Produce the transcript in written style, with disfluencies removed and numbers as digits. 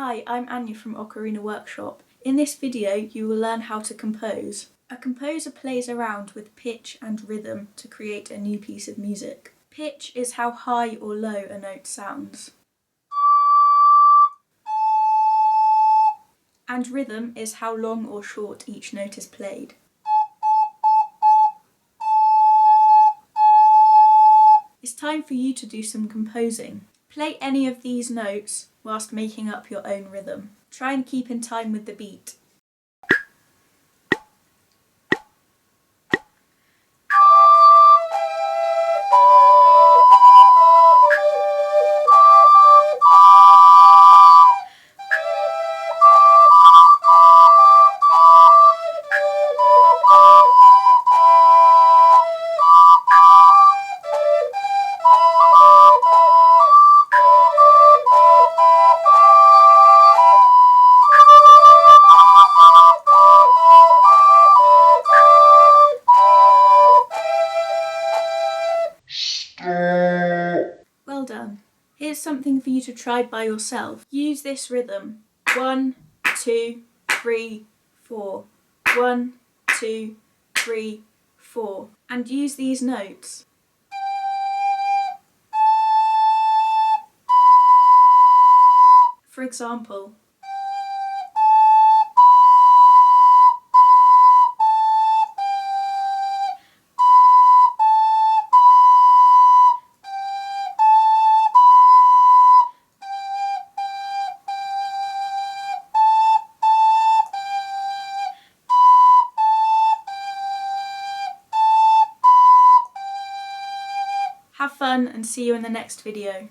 Hi, I'm Anya from Ocarina Workshop. In this video you will learn how to compose. A composer plays around with pitch and rhythm to create a new piece of music. Pitch is how high or low a note sounds. And rhythm is how long or short each note is played. It's time for you to do some composing. Play any of these notes whilst making up your own rhythm. Try and keep in time with the beat. Well done. Here's something for you to try by yourself. Use this rhythm. 1, 2, 3, 4. 1, 2, 3, 4. And use these notes. For example, have fun and see you in the next video.